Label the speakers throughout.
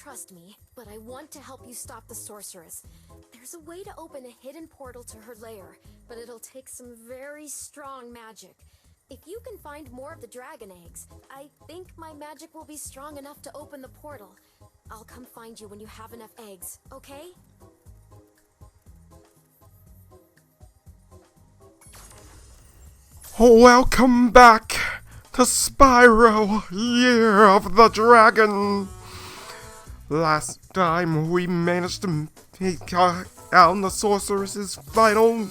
Speaker 1: trust me, but I want to help you stop the sorceress. There's a way to open a hidden portal to her lair, but it'll take some very strong magic. If you can find more of the dragon eggs, I think my magic will be strong enough to open the portal. I'll come find you when you have enough eggs, okay?
Speaker 2: Welcome back to Spyro, Year of the Dragon. Last time we managed to take out the sorceress's final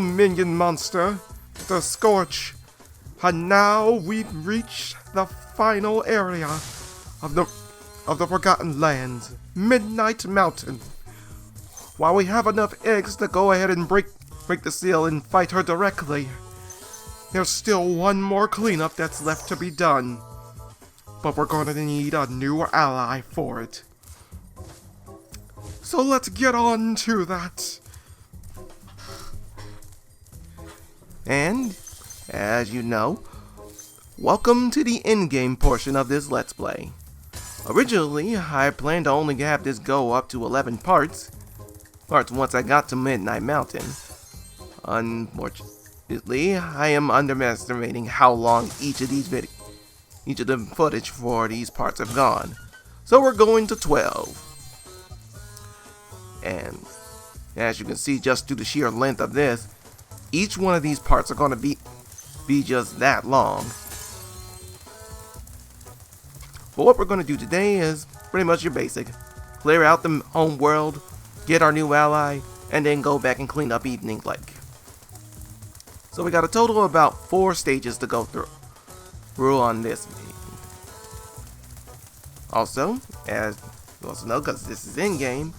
Speaker 2: minion monster, the Scorch. And now we've reached the final area of the Forgotten Lands, Midnight Mountain. While we have enough eggs to go ahead and break the seal and fight her directly, there's still one more cleanup that's left to be done. But we're gonna need a new ally for it. So let's get on to that. And, as you know, welcome to the in-game portion of this Let's Play. Originally, I planned to only have this go up to 11 parts once I got to Midnight Mountain. Unfortunately, I am underestimating how long each of the footage for these parts have gone. So we're going to 12. And as you can see, just due to the sheer length of this, each one of these parts are going to be just that long. But what we're going to do today is pretty much your basic. Clear out the home world, get our new ally, and then go back and clean up Evening Lake. So we got a total of about 4 stages to go through on this. Also, as you also know, because this is in-game,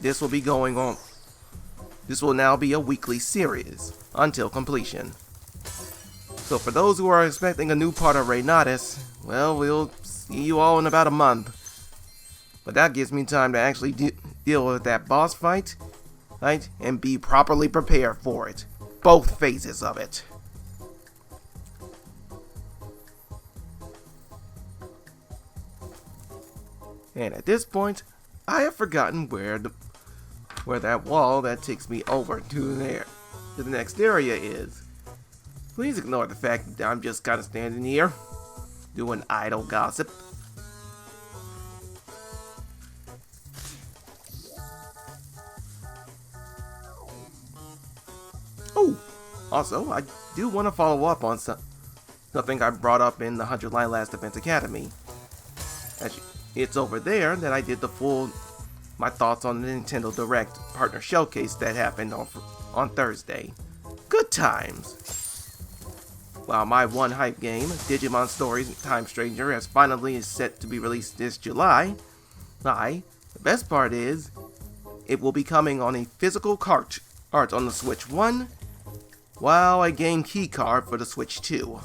Speaker 2: this will be going on. This will now be a weekly series until completion. So for those who are expecting a new part of Reynatis, well, we'll see you all in about a month. But that gives me time to actually deal with that boss fight, right, and be properly prepared for it. Both phases of it. And at this point, I have forgotten where that wall that takes me over to the next area is. Please ignore the fact that I'm just kind of standing here, doing idle gossip. Oh, also, I do want to follow up on something I brought up in the 100 Line Last Defense Academy. It's over there that I did my thoughts on the Nintendo Direct Partner Showcase that happened on Thursday. Good times. While my one hype game, Digimon Stories Time Stranger, is finally set to be released this July, the best part is, it will be coming on a physical art on the Switch 1, while a game key card for the Switch 2.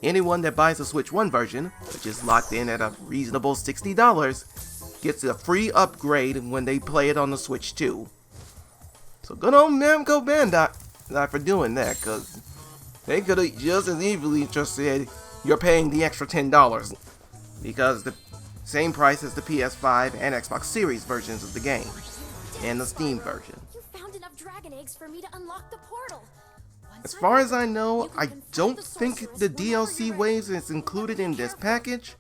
Speaker 2: Anyone that buys the Switch 1 version, which is locked in at a reasonable $60, gets a free upgrade when they play it on the Switch 2. So good on Namco Bandai for doing that, because they could have just as easily just said, you're paying the extra $10, because the same price as the PS5 and Xbox Series versions of the game, and the Steam version.
Speaker 1: You found enough dragon eggs for me to unlock the portal.
Speaker 2: As far as I know, I don't think the DLC waves is included in this package,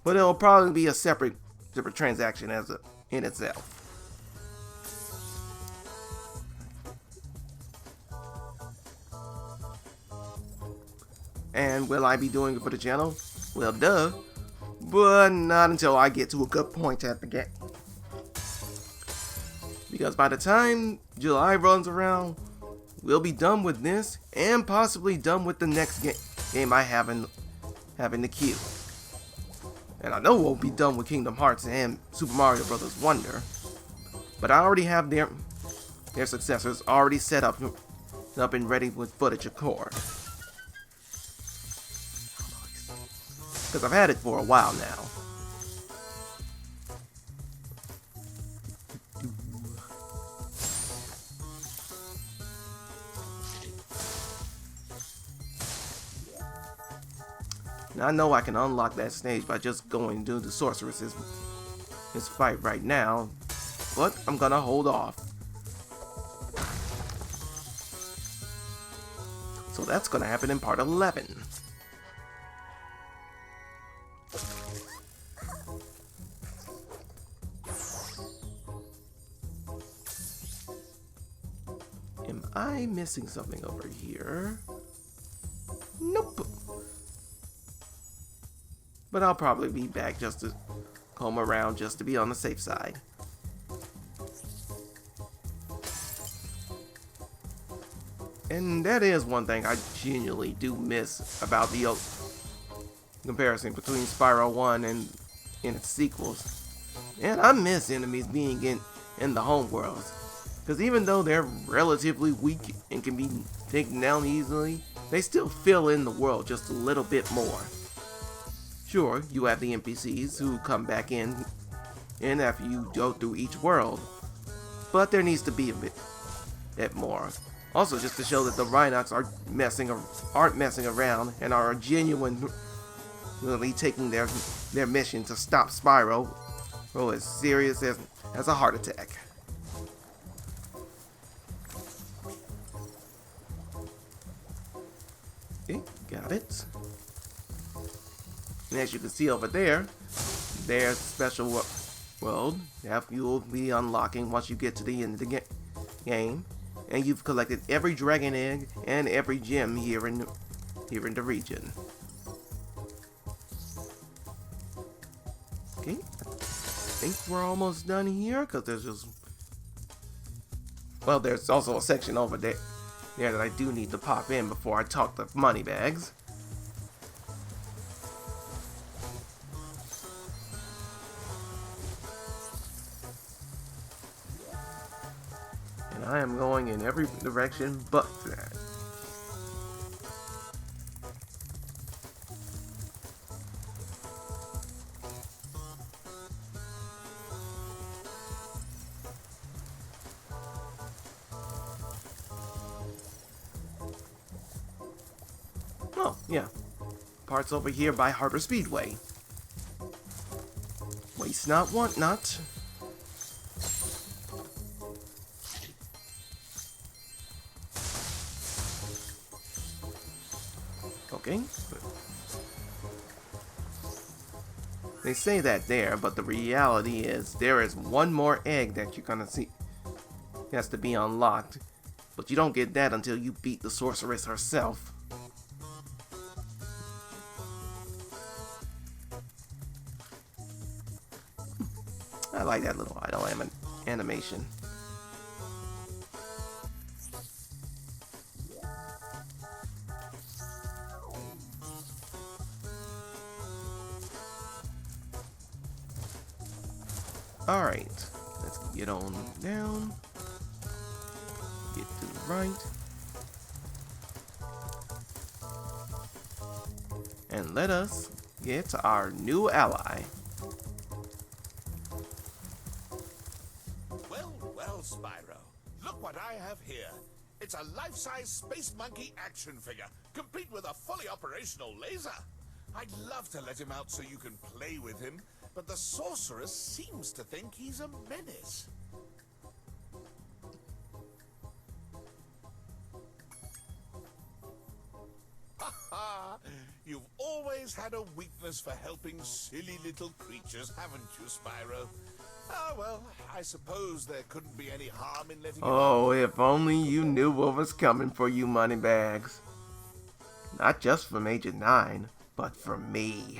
Speaker 2: but it'll probably be a separate transaction in itself. And will I be doing it for the channel? Well, duh. But not until I get to a good point at the game. Because by the time July runs around, we'll be done with this, and possibly done with the next game I have in the queue. And I know we'll be done with Kingdom Hearts and Super Mario Bros. Wonder. But I already have their successors already set up and ready with footage, of course. Because I've had it for a while now. Now, I know I can unlock that stage by just going to the sorceress's fight right now, but I'm gonna hold off. So that's gonna happen in part 11. Am I missing something over here? Nope. But I'll probably be back just to comb around just to be on the safe side. And that is one thing I genuinely do miss about the comparison between Spyro 1 and its sequels. And I miss enemies being in the home worlds. Because even though they're relatively weak and can be taken down easily, they still fill in the world just a little bit more. Sure, you have the NPCs who come back in after you go through each world, but there needs to be a bit more. Also, just to show that the Rhinox aren't messing around and are genuinely taking their mission to stop Spyro as serious as a heart attack. Okay, got it. And as you can see over there, there's a special world that you'll be unlocking once you get to the end of the game. And you've collected every dragon egg and every gem here in the region. Okay, I think we're almost done here because there's also a section over there that I do need to pop in before I talk the money bags. And I am going in every direction but that. Oh, yeah. Parts over here by Harbor Speedway. Waste not, want not. Okay. They say that there, but the reality is there is one more egg that you're gonna see. It has to be unlocked, but you don't get that until you beat the sorceress herself. I like that little idle animation. Alright, let's get on down. Get to the right. And let us get to our new ally.
Speaker 3: Well, Spyro, look what I have here. It's a life-size Space Monkey action figure, complete with a fully operational laser. I'd love to let him out so you can play with him, but the sorceress seems to think he's a menace. Ha! You've always had a weakness for helping silly little creatures, haven't you, Spyro? Oh, well, I suppose there couldn't be any harm in letting
Speaker 2: Oh, if only you knew what was coming for you moneybags. Not just from Agent 9, but for me.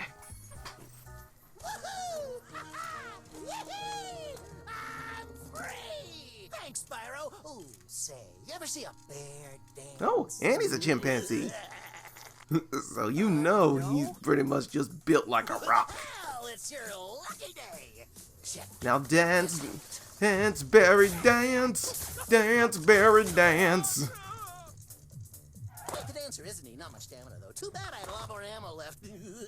Speaker 4: I'm free! Thanks, Spyro. Ooh, say, you ever see a bear dance?
Speaker 2: Oh, and he's a chimpanzee. So you know he's pretty much just built like a rock.
Speaker 4: Well, it's your lucky day.
Speaker 2: Now dance, dance, berry dance, dance, berry dance.
Speaker 4: Quite the dancer, isn't he? Not much stamina, though. Too bad I had a lot more ammo left. Anyway,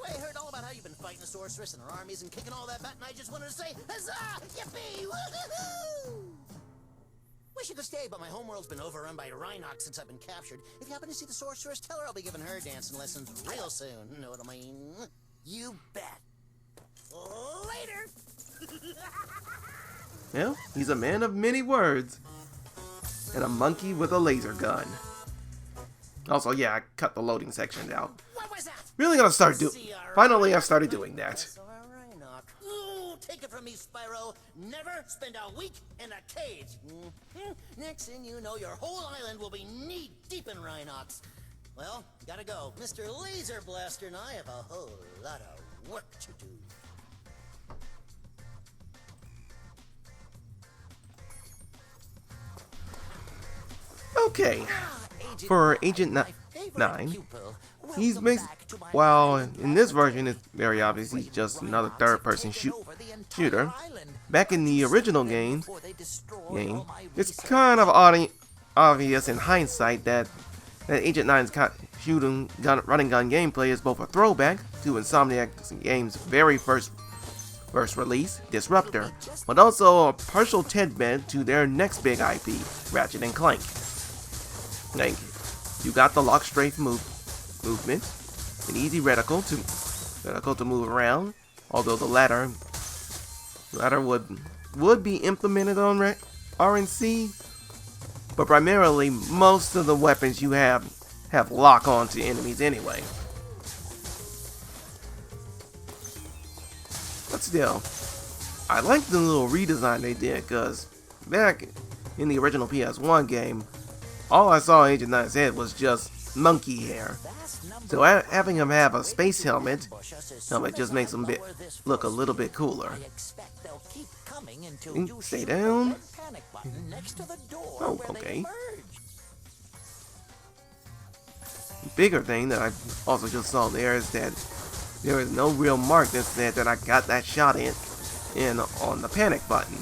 Speaker 4: I heard all about how you've been fighting the sorceress and her armies and kicking all that butt, and I just wanted to say, huzzah! Yippee! Woohoo! Wish wish you could stay, but my homeworld's been overrun by Rhinox since I've been captured. If you happen to see the sorceress, tell her I'll be giving her dancing lessons real soon. Know what I mean? You bet. Later.
Speaker 2: Well, he's a man of many words. And a monkey with a laser gun. Also, yeah, I cut the loading section out.
Speaker 4: What was that?
Speaker 2: Really gonna start Finally, I started doing that.
Speaker 4: Ooh, take it from me, Spyro. Never spend a week in a cage. Next thing you know, your whole island will be knee-deep in Rhinox. Well, gotta go. Mr. Laser Blaster and I have a whole lot of work to do.
Speaker 2: Okay, for Agent 9, he's well, in this version, it's very obvious he's just another third-person shooter. Back in the original game, it's kind of obvious in hindsight that Agent 9's running gun gameplay is both a throwback to Insomniac's game's very first release, Disruptor, but also a partial testbed to their next big IP, Ratchet & Clank. Like, you got the lock strafe movement, an easy reticle to move around, although the latter would be implemented on RNC, but primarily most of the weapons you have lock on to enemies anyway. But still, I like the little redesign they did, because back in the original PS1 game, all I saw Agent 9's head was just monkey hair. So having him have a space helmet just makes him look a little bit cooler. Stay down. Oh, okay. Bigger thing that I also just saw there is that there is no real mark that said that I got that shot in on the panic button.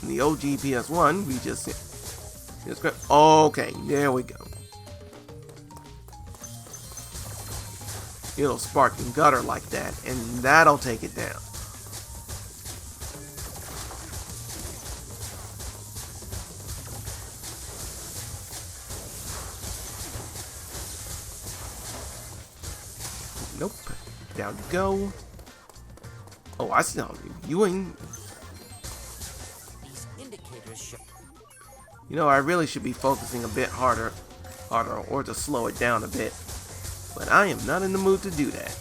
Speaker 2: In the OG PS1, we just okay, there we go. It'll spark and gutter like that, and that'll take it down. Nope. Down you go. Oh, I see. You ain't. You know, I really should be focusing a bit harder, or to slow it down a bit, but I am not in the mood to do that.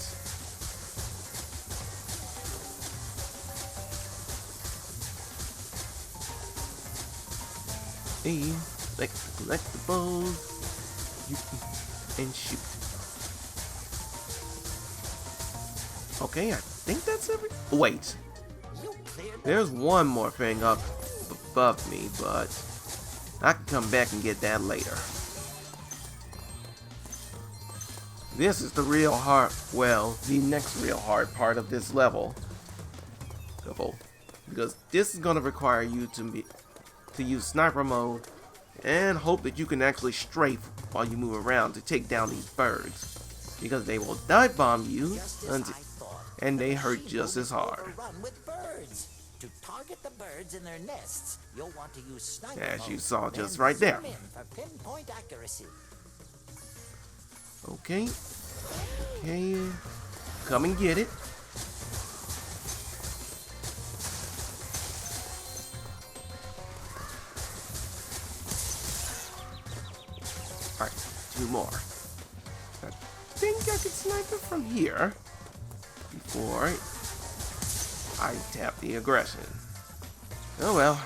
Speaker 2: Hey, collect the balls, and shoot. Okay, I think that's everything. Wait, there's one more thing up above me, but I can come back and get that later. This is the real hard, the next real hard part of this level. Because this is going to require you to use sniper mode and hope that you can actually strafe while you move around to take down these birds. Because they will dive bomb you and they hurt just as hard.
Speaker 4: To target the birds in their nests, you'll want to use sniper
Speaker 2: as you
Speaker 4: mode,
Speaker 2: saw just
Speaker 4: then
Speaker 2: right there.
Speaker 4: zoom in for pinpoint accuracy.
Speaker 2: Okay. Come and get it. Alright, 2 more. I think I could snipe it from here before I tap the aggression. Oh well,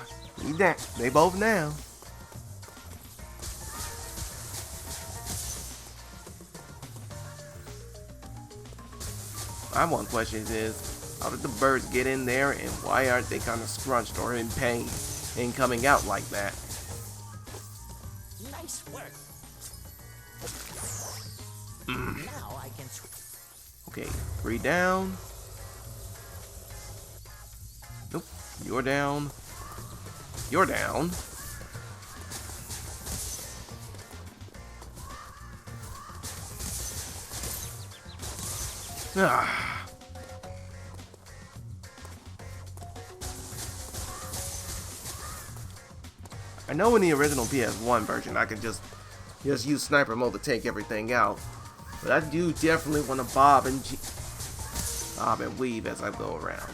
Speaker 2: they both now. My one question is, how did the birds get in there and why aren't they kind of scrunched or in pain and coming out like that?
Speaker 4: Nice work. Now I can.
Speaker 2: Okay, 3 down. Nope, you're down. You're down. Ah. I know in the original PS1 version I could just use sniper mode to take everything out, but I do definitely want to bob and weave as I go around.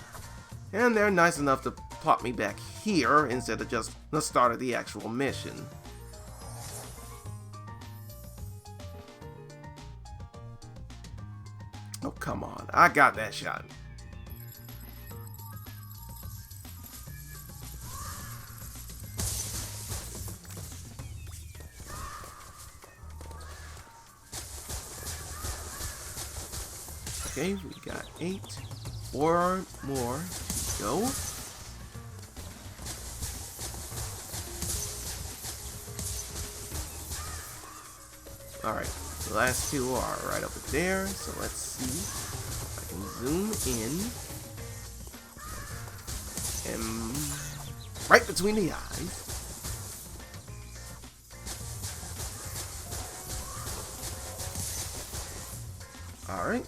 Speaker 2: And they're nice enough to plot me back here instead of just the start of the actual mission. Oh, come on. I got that shot. Okay, we got 8. 4 more to go. Alright, the last 2 are right over there, so let's see if I can zoom in. And right between the eyes. Alright.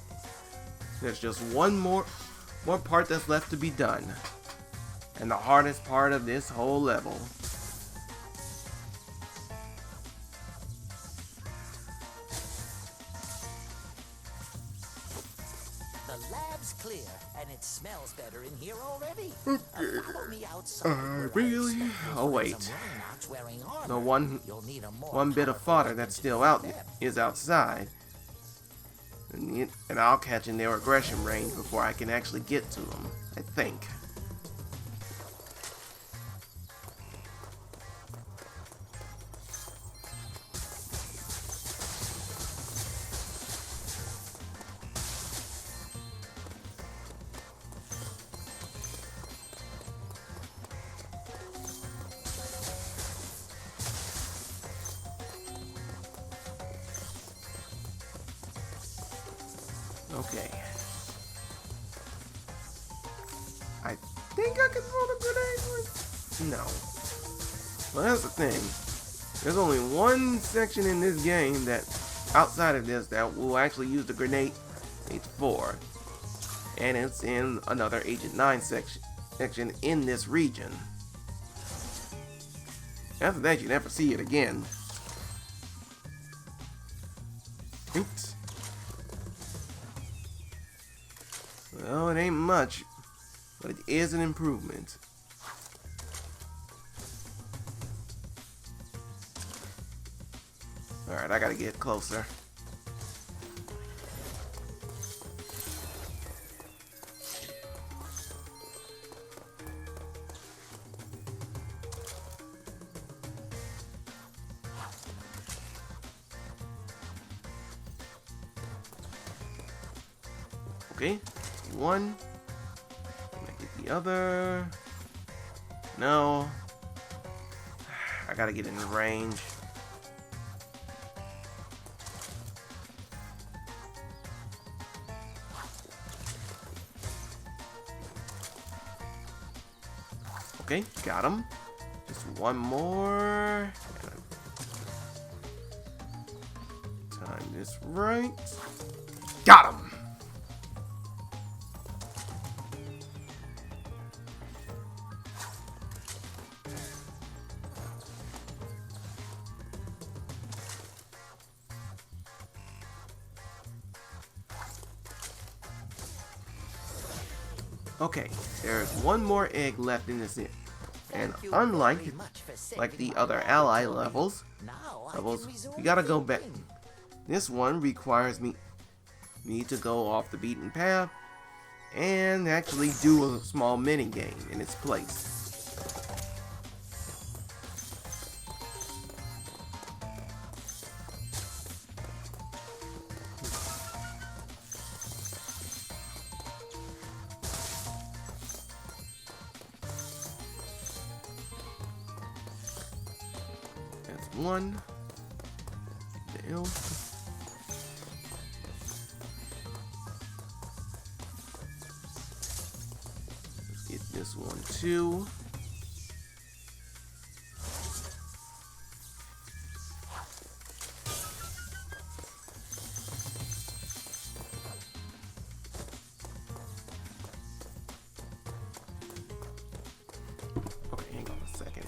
Speaker 2: There's just one more part that's left to be done. And the hardest part of this whole level.
Speaker 4: The lab's clear, and it smells better in here already. Follow me outside.
Speaker 2: Really? Oh wait. The one bit of fodder that's still out is outside. And I'll catch in their aggression range before I can actually get to them, I think. Okay. I think I can throw the grenade. No. Well, that's the thing. There's only one section in this game that, outside of this, that will actually use the grenade for. And it's in another Agent 9 section in this region. After that, you never see it again. Oops. Well, it ain't much, but it is an improvement. Alright, I gotta get closer. Okay. One. Can I get the other? No. I gotta get in range. Okay, got him. Just one more. Time this right. Got him. Okay, there's one more egg left in this, and unlike the other ally levels, you gotta go back. This one requires me to go off the beaten path and actually do a small mini game in its place. One. Let's get this one too. Okay, hang on a second.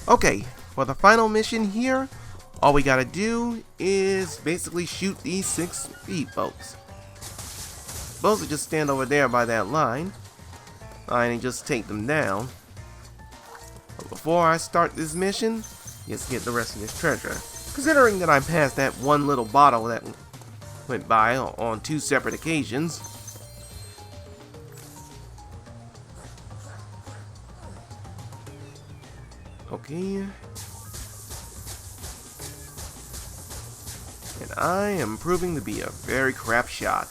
Speaker 2: Okay, for the final mission here, all we gotta do is basically shoot these 6 speedboats. Supposed to just stand over there by that line and just take them down. But before I start this mission, let's get the rest of this treasure. Considering that I passed that one little bottle that went by on 2 separate occasions. Okay. And I am proving to be a very crap shot.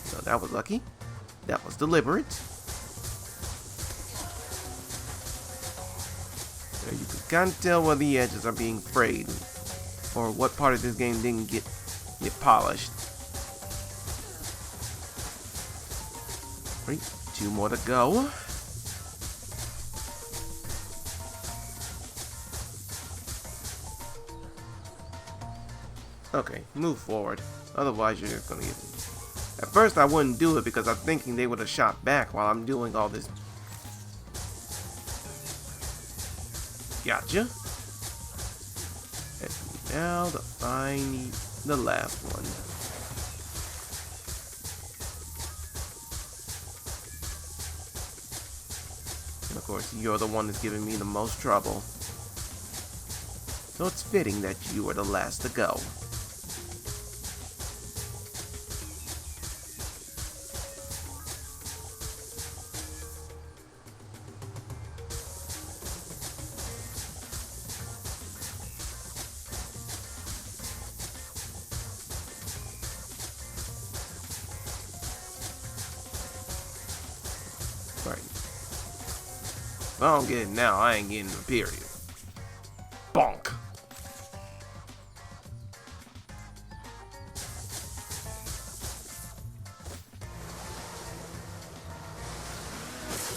Speaker 2: So that was lucky. That was deliberate. There you can kind of tell where the edges are being frayed, or what part of this game didn't get polished. Right, 2 more to go. Okay, move forward. Otherwise, you're just gonna get. At first, I wouldn't do it because I'm thinking they would have shot back while I'm doing all this. Gotcha. And now to find the last one. And of course, you're the one that's giving me the most trouble. So it's fitting that you are the last to go. Right. If I don't get it now, I ain't getting it, period. Bonk.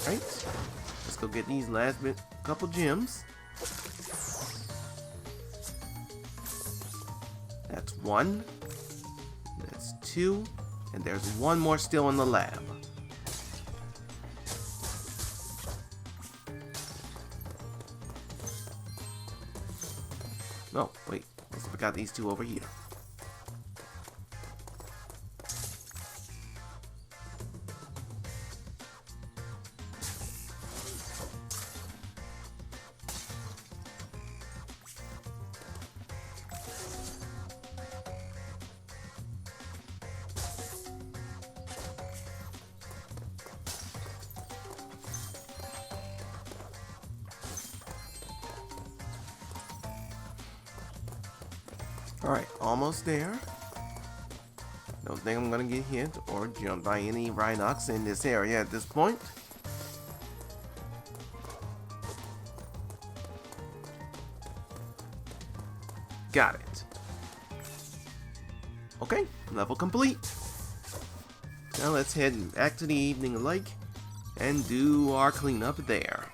Speaker 2: Right. Let's go get these last couple gems. That's 1. That's 2. And there's 1 more still in the lab. Oh, wait. I forgot these 2 over here. Alright, almost there. Don't think I'm gonna get hit or jumped by any Rhinox in this area at this point. Got it. Okay, level complete. Now let's head back to the evening lake and do our cleanup there.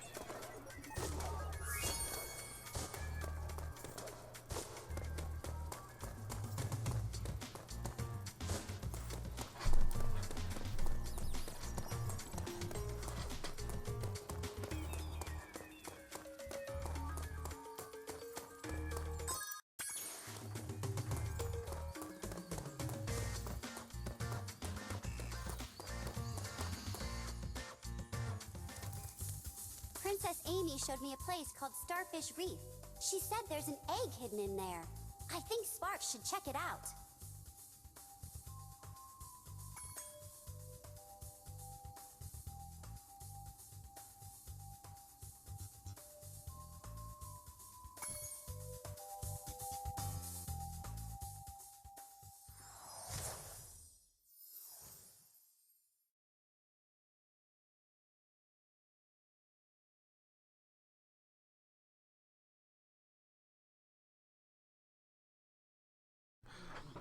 Speaker 5: Princess Amy showed me a place called Starfish Reef. She said there's an egg hidden in there. I think Sparx should check it out.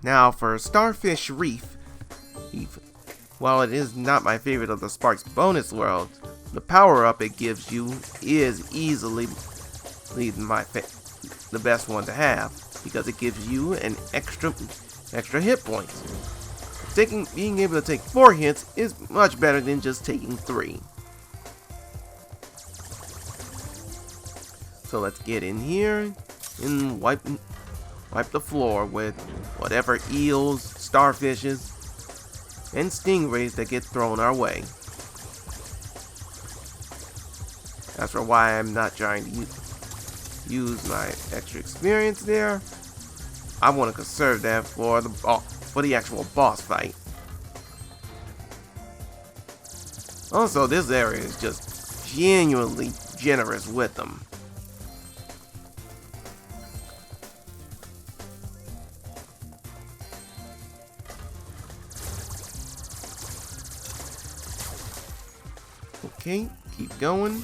Speaker 2: Now for Starfish Reef, while it is not my favorite of the Sparx bonus worlds, the power-up it gives you is easily the best one to have, because it gives you an extra extra hit points. Being able to take 4 hits is much better than just taking 3. So let's get in here and wipe the floor with whatever eels, starfishes, and stingrays that get thrown our way. That's for why I'm not trying to use my extra experience there. I want to conserve that for the actual boss fight. Also, this area is just genuinely generous with them. Okay, keep going.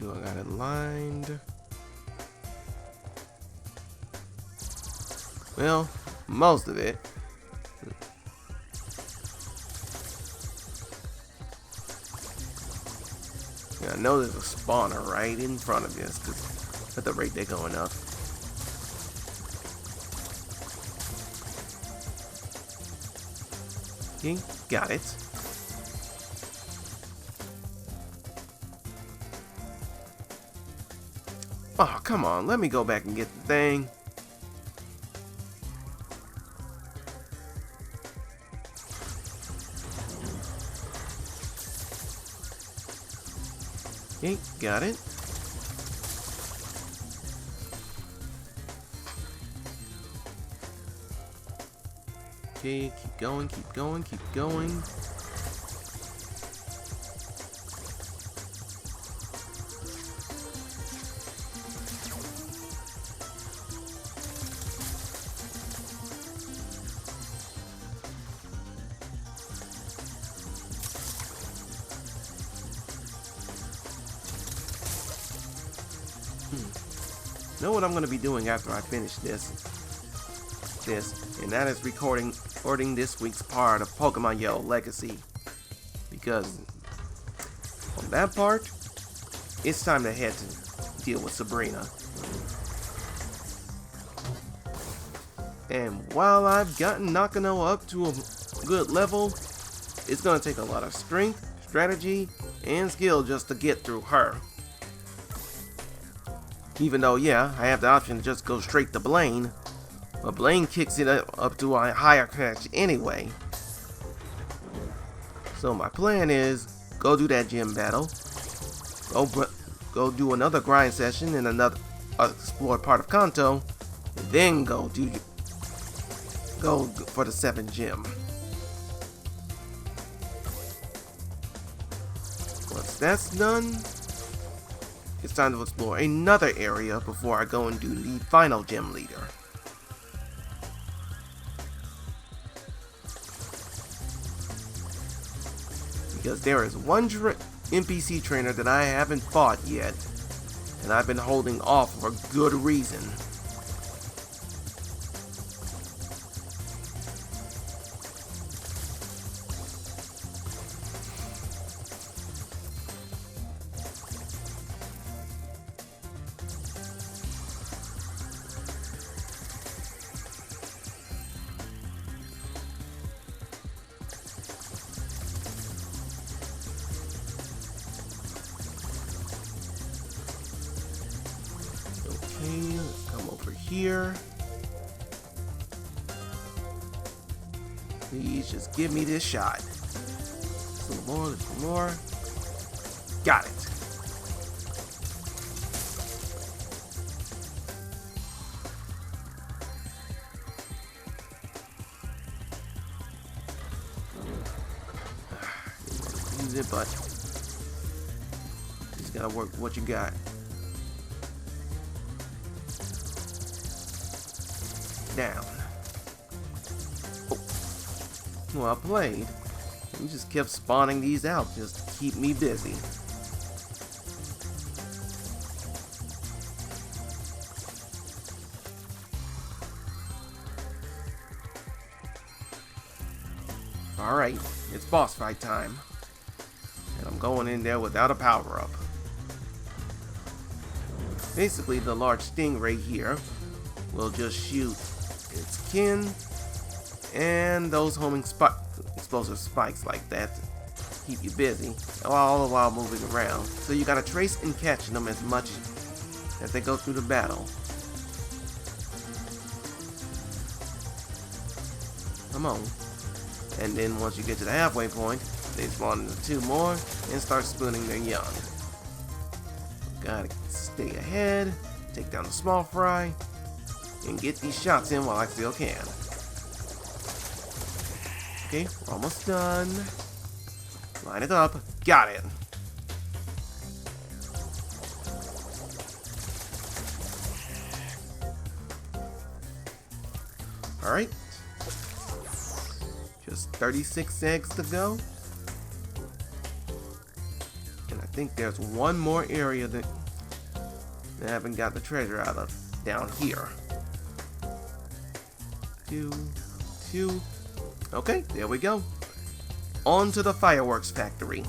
Speaker 2: I got it lined. Well, most of it. Yeah, I know there's a spawner right in front of this, because at the rate they're going up. Okay, got it. Oh, come on, let me go back and get the thing. Okay, got it. Okay, keep going, keep going, keep going. Know what I'm going to be doing after I finish this, and that is recording this week's part of Pokemon Yellow Legacy, because on that part, it's time to head to deal with Sabrina. And while I've gotten Nakano up to a good level, it's going to take a lot of strength, strategy, and skill just to get through her. Even though, yeah, I have the option to just go straight to Blaine, but Blaine kicks it up to a higher catch anyway. So my plan is, go do that gym battle, go do another grind session in another explore part of Kanto, and then go for the 7th gym. Once that's done, it's time to explore another area before I go and do the final gym leader. Because there is one NPC trainer that I haven't fought yet, and I've been holding off for good reason. Okay, let's come over here. Please just give me this shot. A little more. Got it. Use it, but you just gotta work what you got. Down. Oh. Well played. You just kept spawning these out just to keep me busy. Alright, it's boss fight time. And I'm going in there without a power-up. Basically, the large stingray here will just shoot its kin and those homing explosive spikes like that to keep you busy, all the while moving around. So you gotta trace and catch them as much as they go through the battle. Come on. And then once you get to the halfway point, they spawn into 2 more and start spooning their young. Gotta stay ahead, take down the small fry, and get these shots in while I still can. Okay, we're almost done. Line it up. Got it. Alright. Just 36 eggs to go. And I think there's one more area that I haven't got the treasure out of down here. 2. Okay, there we go. On to the fireworks factory.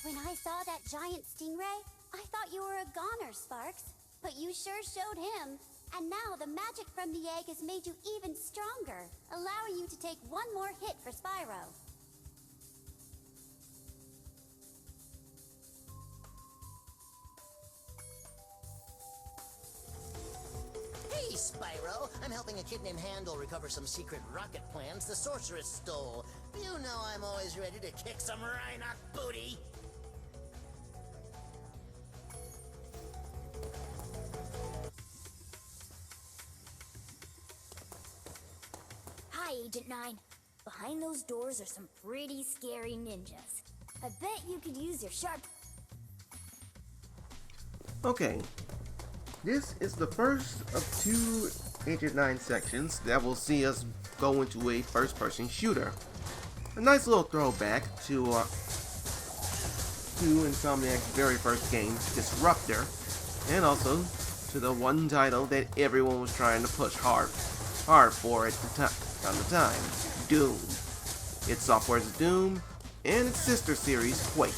Speaker 5: When I saw that giant stingray, I thought you were a goner, Sparx. But you sure showed him. And now the magic from the egg has made you even stronger, allowing you to take one more hit for Spyro.
Speaker 4: Hey, Spyro! I'm helping a kid named Handel recover some secret rocket plans the sorceress stole. You know I'm always ready to kick some Rhinoc booty.
Speaker 6: Hi, Agent 9. Behind those doors are some pretty scary ninjas. I bet you could use your sharp...
Speaker 2: Okay. This is the first of 2 Agent 9 sections that will see us go into a first-person shooter. A nice little throwback to Insomniac's very first game, Disruptor, and also to the one title that everyone was trying to push hard for at the time, Doom. Id Software's Doom, and its sister series, Quake.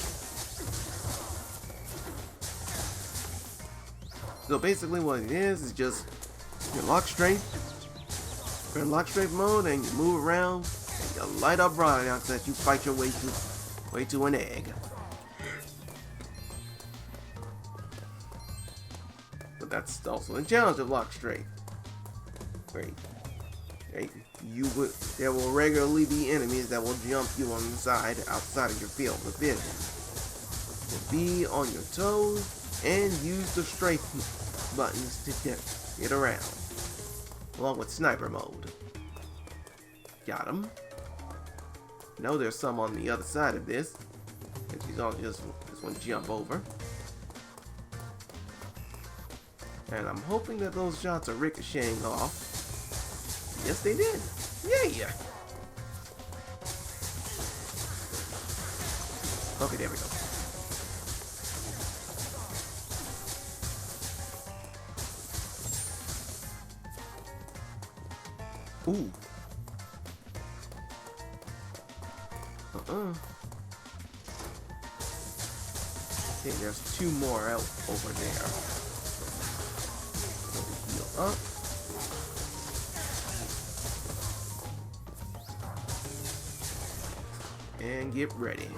Speaker 2: So basically what it is just you're in lock strafe mode, and you move around, and you light up Rhinox as you fight your way to an egg. But that's also the challenge of lock strafe. There will regularly be enemies that will jump you on the side outside of your field of vision. So be on your toes and use the strafe buttons to get around, along with sniper mode. Got him. Know there's some on the other side of this. If you don't just one jump over. And I'm hoping that those shots are ricocheting off. Yes, they did. Yeah. Okay, there we go. Ooh. Okay, there's 2 more out over there. So heal up. And get ready.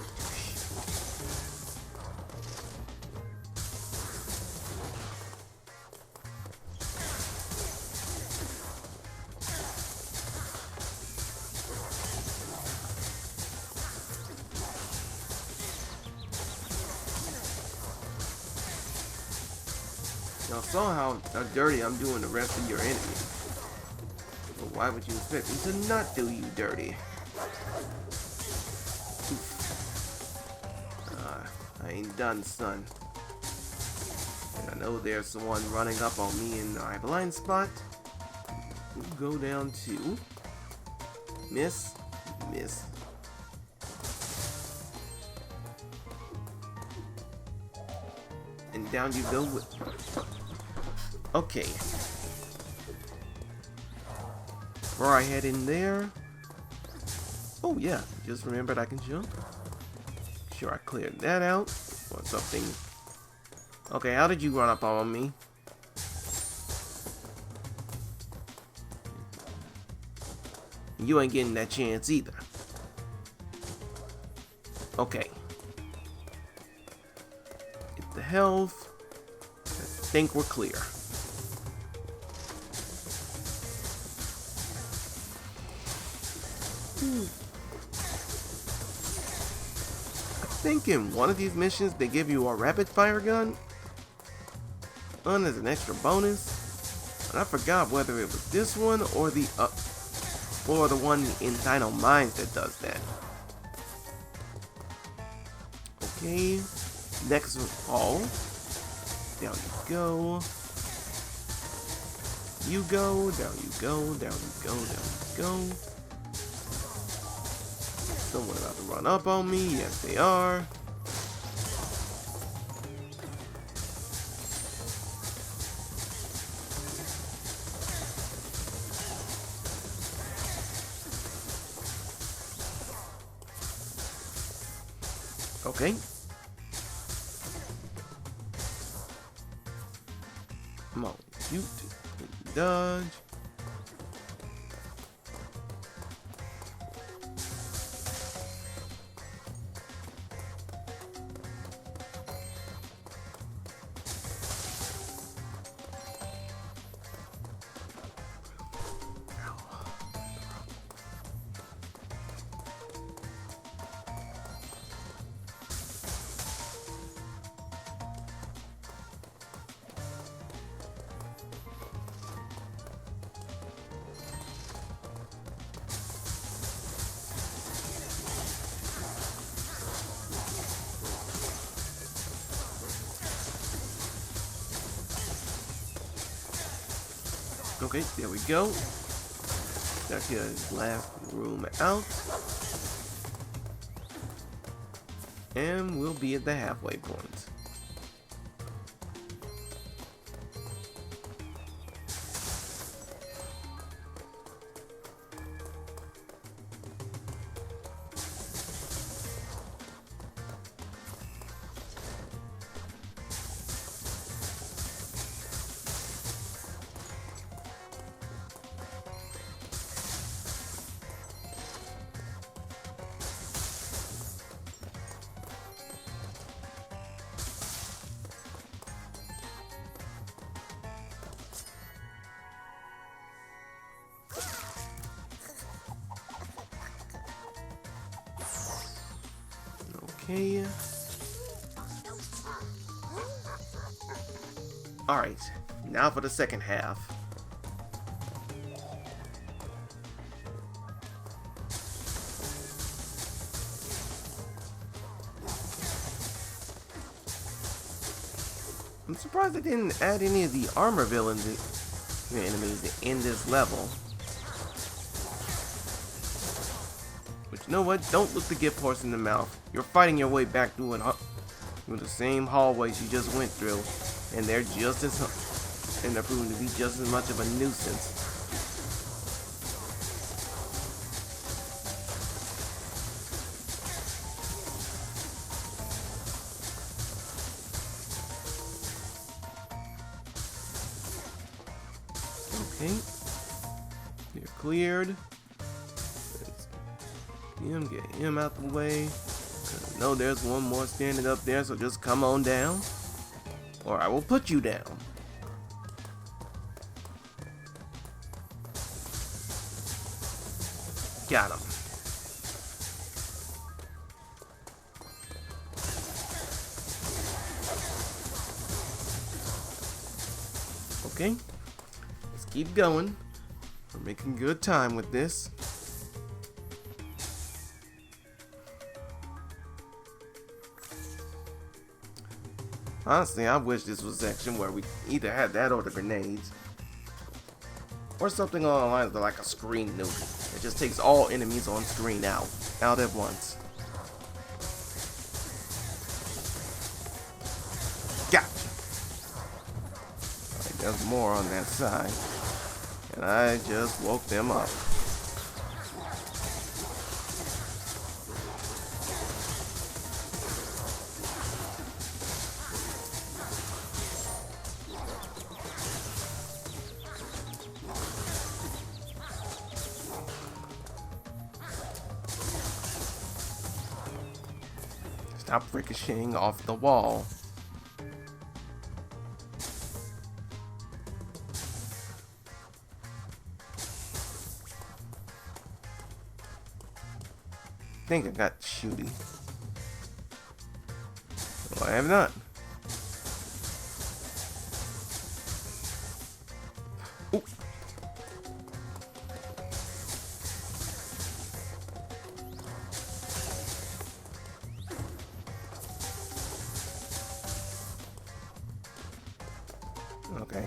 Speaker 2: Y'all saw how dirty I'm doing the rest of your enemies. But why would you expect me to not do you dirty? I ain't done, son. And I know there's someone running up on me in my blind spot. We'll go down to... Miss. And down you go with... Okay. Before I head in there... Oh yeah, just remembered I can jump. Sure, I cleared that out. Or something. Okay, how did you run up on me? You ain't getting that chance either. Okay. Get the health. I think we're clear. I think in one of these missions they give you a rapid fire gun. One as an extra bonus. And I forgot whether it was this one or the one in Dino Mines that does that. Okay. Next ball. Down you go. You go, down you go, down you go, down you go. Someone about to run up on me. Yes, they are. Okay. Come on, shoot, dodge. Okay, there we go. That's his last room out. And we'll be at the halfway point. Okay. Alright, now for the second half. I'm surprised they didn't add any of the armor villains enemies in this level. But you know what? Don't look the gift horse in the mouth. You're fighting your way back through the same hallways you just went through, and they're just as and they're proving to be just as much of a nuisance. Okay, you're cleared. Get him out the way. I know there's one more standing up there, so just come on down, or I will put you down. Got him. Okay, let's keep going. We're making good time with this. Honestly, I wish this was a section where we either had that or the grenades. Or something along the lines of like a screen nuke. It just takes all enemies on screen out at once. Gotcha. Alright, there's more on that side. And I just woke them up. Stop ricocheting off the wall. I think I got shooty. No, I have not. Ooh. Okay,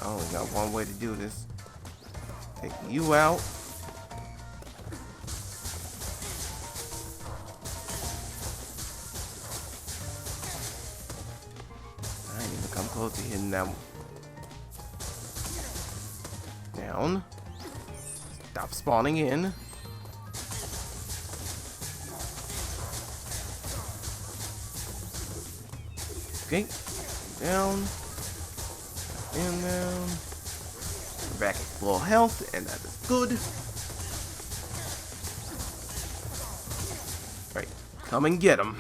Speaker 2: I only got one way to do this. Take you out. I didn't even come close to hitting that one. Down. Stop spawning in. Okay, down. And down. We're back at full health, and that is good. Right, come and get him.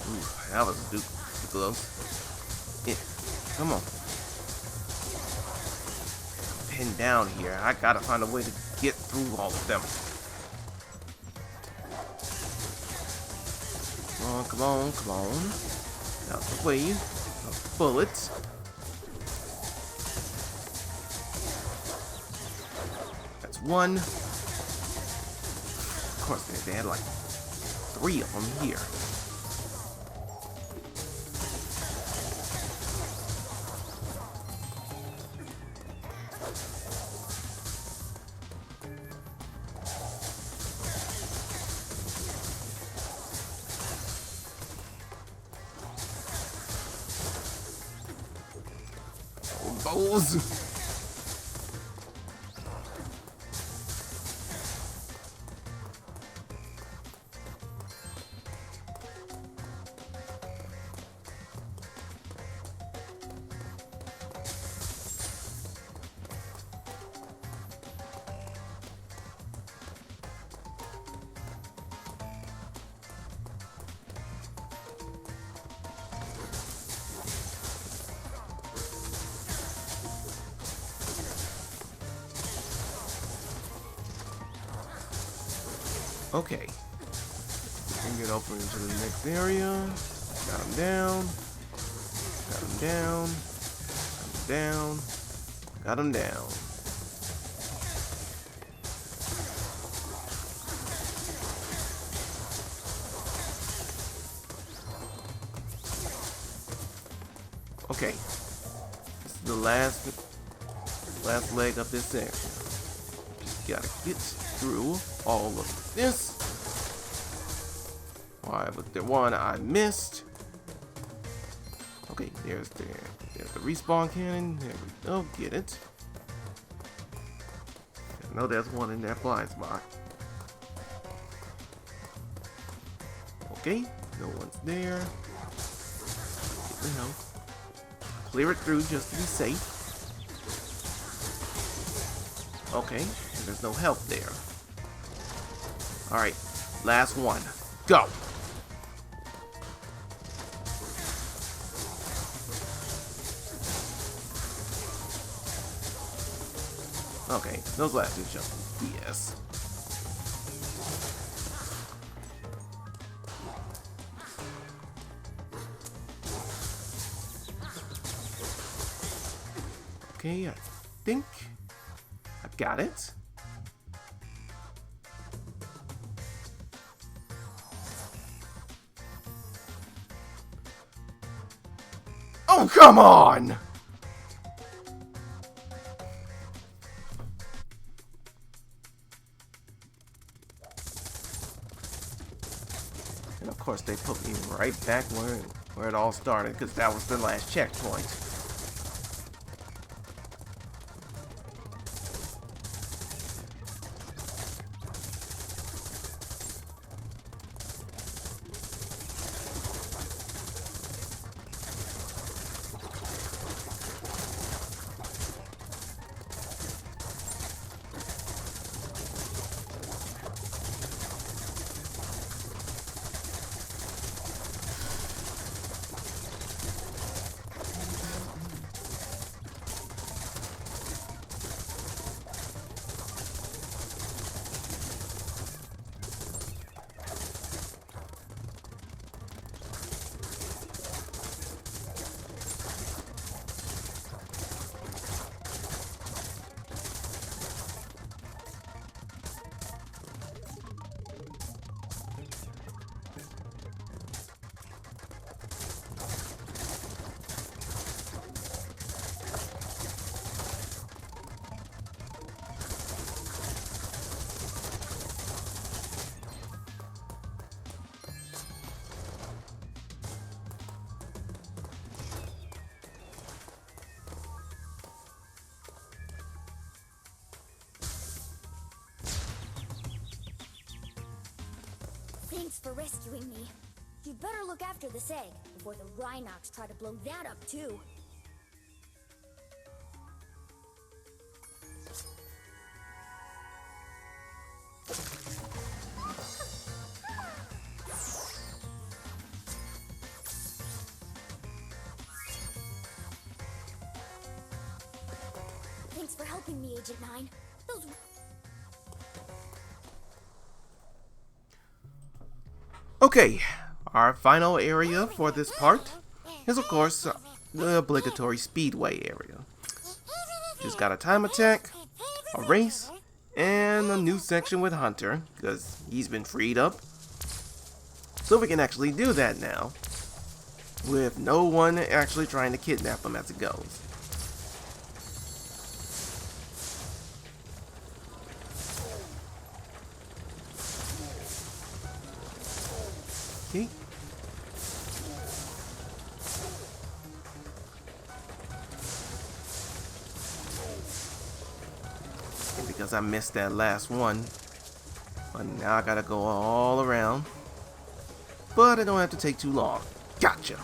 Speaker 2: Ooh, that was too close. Yeah, come on. Pinned down here. I gotta find a way to get through all of them. Come on, come on, come on. Out the way. Of bullets. That's one. Of course, they had like 3 of them here. Bowls. Okay. Bring it over into the next area. Got him down. Got him down. Got him down. Got him down. Okay. This is the last leg of this section. Just gotta get through all of this. Why was there one I missed? Okay, there's the respawn cannon. There we go, get it. I know there's one in that blind spot. Okay, no one's there. Get the health. Clear it through just to be safe. Okay, and there's no health there. Alright, last one. Go! Okay, those last two jumps. Yes. Okay, I think I've got it. Oh, come on! And of course they put me right back where it all started, because that was the last checkpoint.
Speaker 6: Thanks for rescuing me. You'd better look after this egg before the Rhinox try to blow that up too. Thanks for helping me, Agent 9. Those...
Speaker 2: Okay, our final area for this part is of course the obligatory Speedway area. Just got a time attack, a race, and a new section with Hunter, because he's been freed up. So we can actually do that now, with no one actually trying to kidnap him as it goes. Okay. And because I missed that last one, but now I gotta go all around. But it don't have to take too long. Gotcha.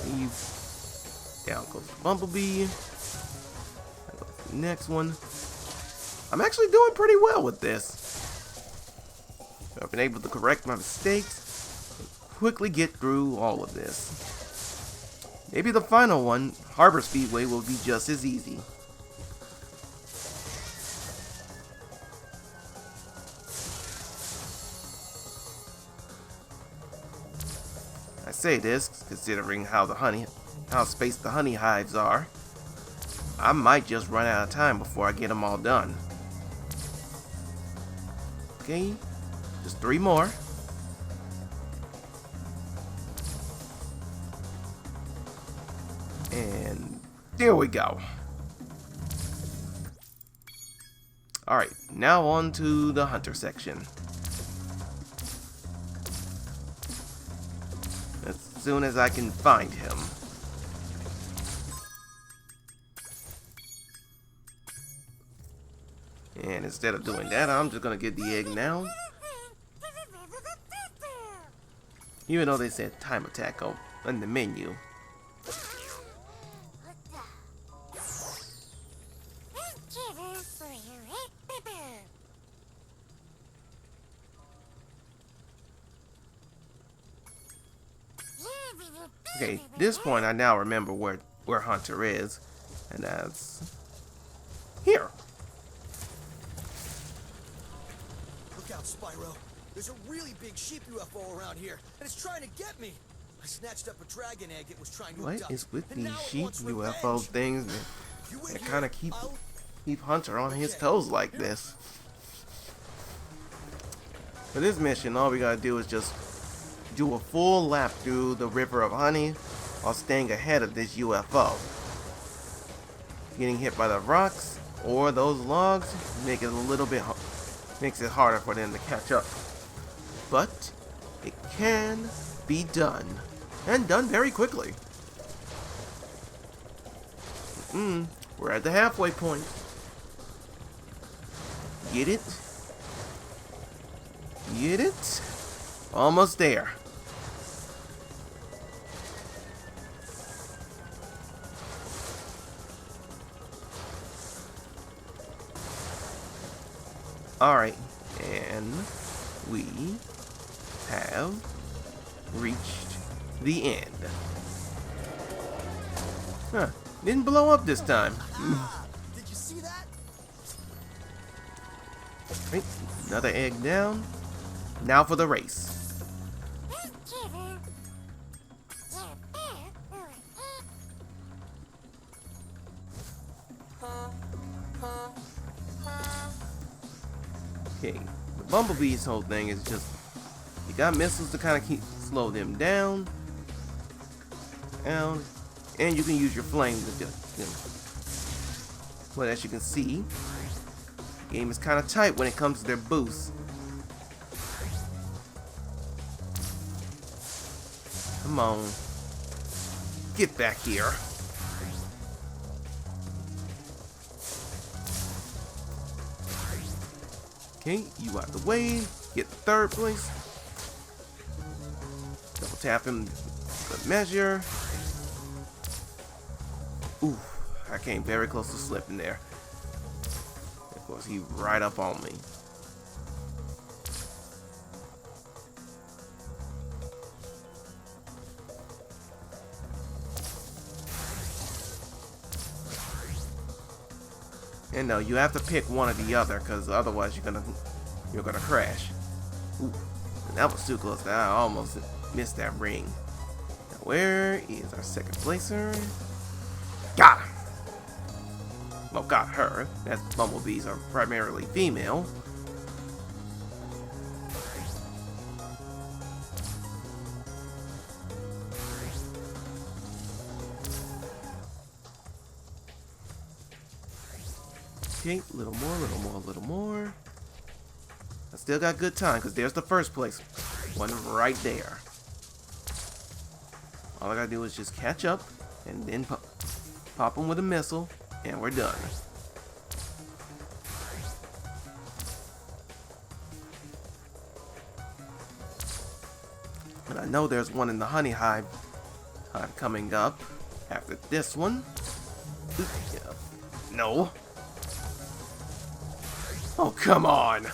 Speaker 2: Leave. Down goes the Bumblebee. There goes the next one. I'm actually doing pretty well with this. I've been able to correct my mistakes and quickly get through all of this. Maybe the final one, Harbor Speedway, will be just as easy. I say this considering how spaced the honey hives are. I might just run out of time before I get them all done. Okay. Just 3 more. And there we go. Alright, now on to the Hunter section. As soon as I can find him. And instead of doing that, I'm just gonna get the egg now. Even though they said time attack on the menu. Okay, at this point I now remember where Hunter is, and that's Here.
Speaker 7: Look out, Spyro. There's a really big sheep UFO around here, and it's trying to get me. I snatched up a dragon egg it was trying to
Speaker 2: What
Speaker 7: abduct,
Speaker 2: is with
Speaker 7: and
Speaker 2: these
Speaker 7: now it
Speaker 2: sheep
Speaker 7: wants
Speaker 2: UFO
Speaker 7: revenge.
Speaker 2: things
Speaker 7: You wait
Speaker 2: that
Speaker 7: here.
Speaker 2: kind of keep
Speaker 7: I'll-
Speaker 2: Hunter on his
Speaker 7: Okay.
Speaker 2: toes like this? For this mission, all we gotta do is just do a full lap through the River of Honey while staying ahead of this UFO. Getting hit by the rocks or those logs makes it harder for them to catch up. But it can be done, and done very quickly. We're at the halfway point. Get it? Get it? Almost there. Alright, and we have reached the end. Huh, didn't blow up this time.
Speaker 7: Did you see that?
Speaker 2: Right, another egg down. Now for the race. Okay, the Bumblebee's whole thing is just, you got missiles to kind of slow them down, and you can use your flame to just, but as you can see, the game is kind of tight when it comes to their boosts. Come on, get back here. Okay, you out the way. Get the third place. Double tap him. Good measure. Ooh, I came very close to slipping there. Of course, he right up on me. And no, you have to pick one or the other, because otherwise you're gonna crash. Ooh, and that was too close. I almost missed that ring. Now, where is our second placer? Got him. Well, got her. That's bumblebees are primarily female. Okay, little more, little more, little more. I still got good time, because there's the first place. One right there. All I gotta do is just catch up, and then pop them with a missile, and we're done. And I know there's one in the honey hive coming up after this one. No. Oh, come on!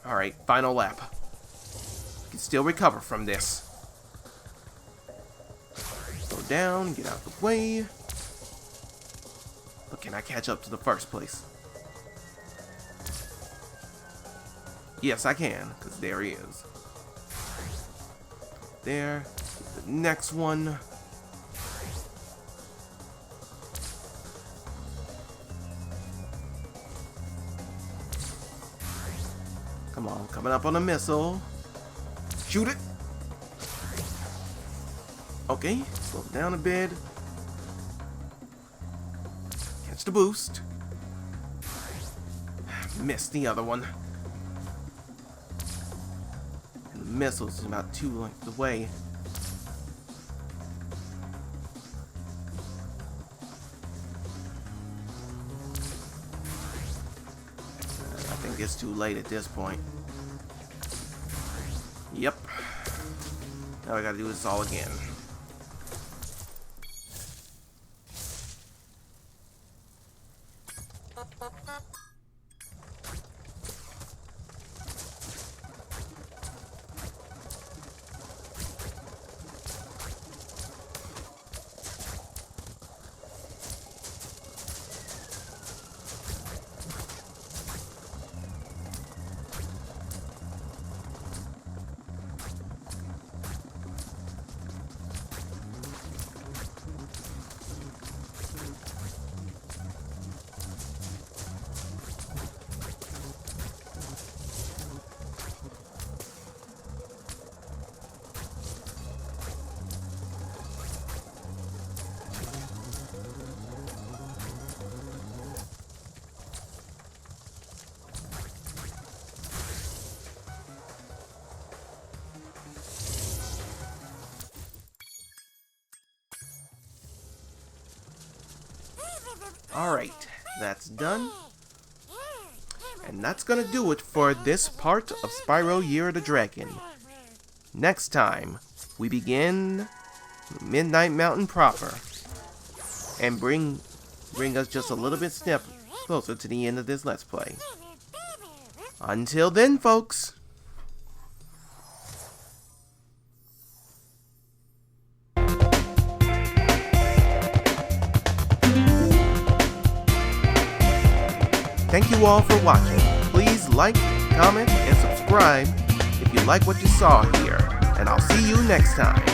Speaker 2: Alright, final lap. You can still recover from this. Go down, get out of the way. But can I catch up to the first place? Yes, I can, because there he is. There. The next one. Come on, coming up on a missile. Shoot it. Okay, slow it down a bit. Catch the boost. Missed the other one. And the missile's about 2 lengths away. I think it's too late at this point. Yep. Now I gotta do this all again. Alright, that's done. And that's gonna do it for this part of Spyro Year of the Dragon. Next time, we begin Midnight Mountain proper. And bring us just a little bit step closer to the end of this Let's Play. Until then, folks. Thank you all for watching. Please like, comment, and subscribe if you like what you saw here. And I'll see you next time.